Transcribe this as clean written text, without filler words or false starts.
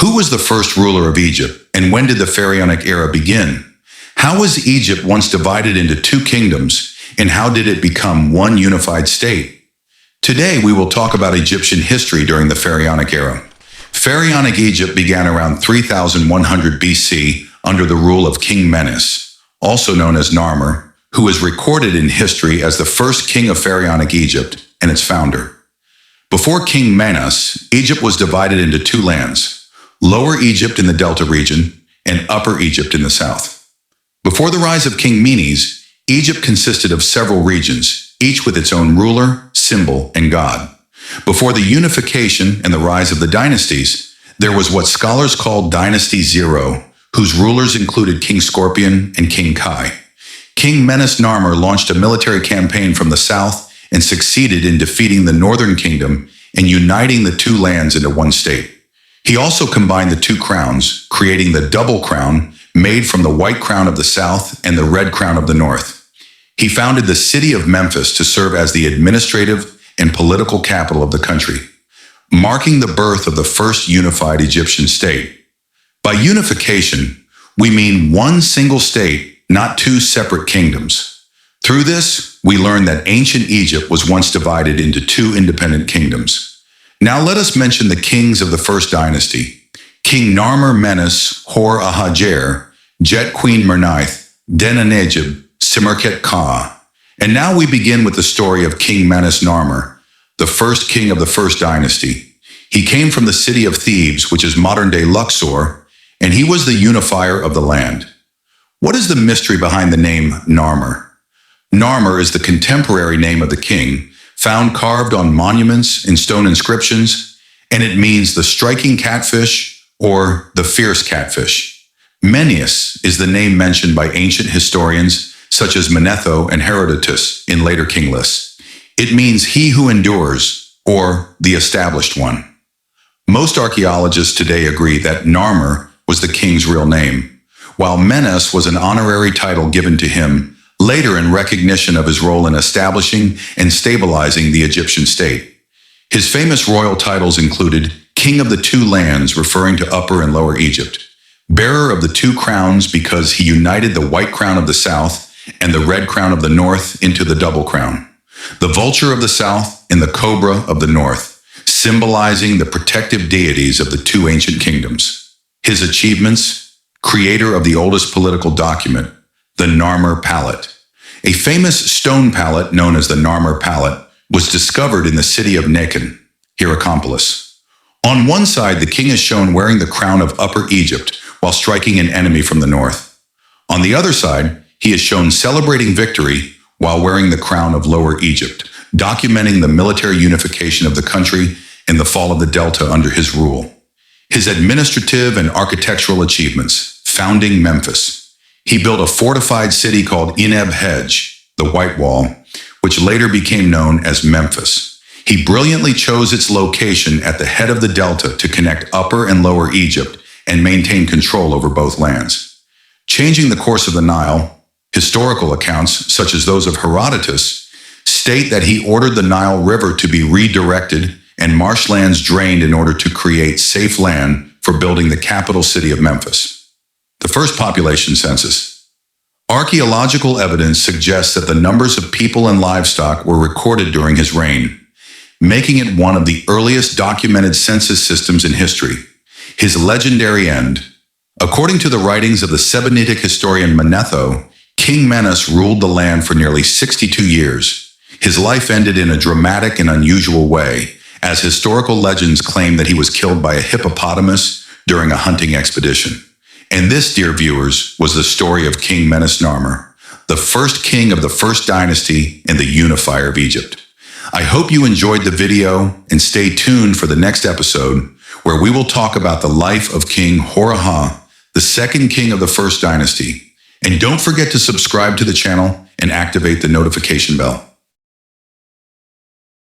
Who was the first ruler of Egypt, and when did the Pharaonic era begin? How was Egypt once divided into two kingdoms, and how did it become one unified state? Today, we will talk about Egyptian history during the Pharaonic era. Pharaonic Egypt began around 3100 BC under the rule of King Menes, also known as Narmer, who is recorded in history as the first king of Pharaonic Egypt and its founder. Before King Menes, Egypt was divided into two lands, Lower Egypt in the Delta region and Upper Egypt in the south. Before the rise of King Menes, Egypt consisted of several regions, each with its own ruler, symbol, and god. Before the unification and the rise of the dynasties, there was what scholars call Dynasty Zero, whose rulers included King Scorpion and King Kai. King Menes Narmer launched a military campaign from the south and succeeded in defeating the northern kingdom and uniting the two lands into one state. He also combined the two crowns, creating the double crown made from the white crown of the south and the red crown of the north. He founded the city of Memphis to serve as the administrative and political capital of the country, marking the birth of the first unified Egyptian state. By unification, we mean one single state, not two separate kingdoms. Through this, we learn that ancient Egypt was once divided into two independent kingdoms. Now let us mention the kings of the first dynasty: King Narmer Menes Hor-Ahajer, Jet Queen Mernith, Denanejib, Simerket Ka. And now we begin with the story of King Menes Narmer, the first king of the first dynasty. He came from the city of Thebes, which is modern-day Luxor, and he was the unifier of the land. What is the mystery behind the name Narmer? Narmer is the contemporary name of the king, found carved on monuments and stone inscriptions, and it means the striking catfish or the fierce catfish. Menes is the name mentioned by ancient historians such as Manetho and Herodotus in later king lists. It means he who endures, or the established one. Most archaeologists today agree that Narmer was the king's real name, while Menes was an honorary title given to him later in recognition of his role in establishing and stabilizing the Egyptian state. His famous royal titles included King of the Two Lands, referring to Upper and Lower Egypt, Bearer of the Two Crowns because he united the white crown of the south and the red crown of the north into the double crown, the vulture of the south and the cobra of the north, symbolizing the protective deities of the two ancient kingdoms. His achievements: creator of the oldest political document, the Narmer Palette. A famous stone palette known as the Narmer Palette was discovered in the city of Nekhen, Hierakonpolis. On one side, the king is shown wearing the crown of Upper Egypt while striking an enemy from the north. On the other side, he is shown celebrating victory while wearing the crown of Lower Egypt, documenting the military unification of the country and the fall of the Delta under his rule. His administrative and architectural achievements: founding Memphis. He built a fortified city called Ineb Hedge, the White Wall, which later became known as Memphis. He brilliantly chose its location at the head of the Delta to connect Upper and Lower Egypt and maintain control over both lands. Changing the course of the Nile, historical accounts, such as those of Herodotus, state that he ordered the Nile River to be redirected and marshlands drained in order to create safe land for building the capital city of Memphis. The first population census. Archaeological evidence suggests that the numbers of people and livestock were recorded during his reign, making it one of the earliest documented census systems in history. His legendary end. According to the writings of the Sebennytic historian Manetho, King Menes ruled the land for nearly 62 years. His life ended in a dramatic and unusual way, as historical legends claim that he was killed by a hippopotamus during a hunting expedition. And this, dear viewers, was the story of King Menes Narmer, the first king of the first dynasty and the unifier of Egypt. I hope you enjoyed the video and stay tuned for the next episode, where we will talk about the life of King Hor-Aha, the second king of the first dynasty. And don't forget to subscribe to the channel and activate the notification bell.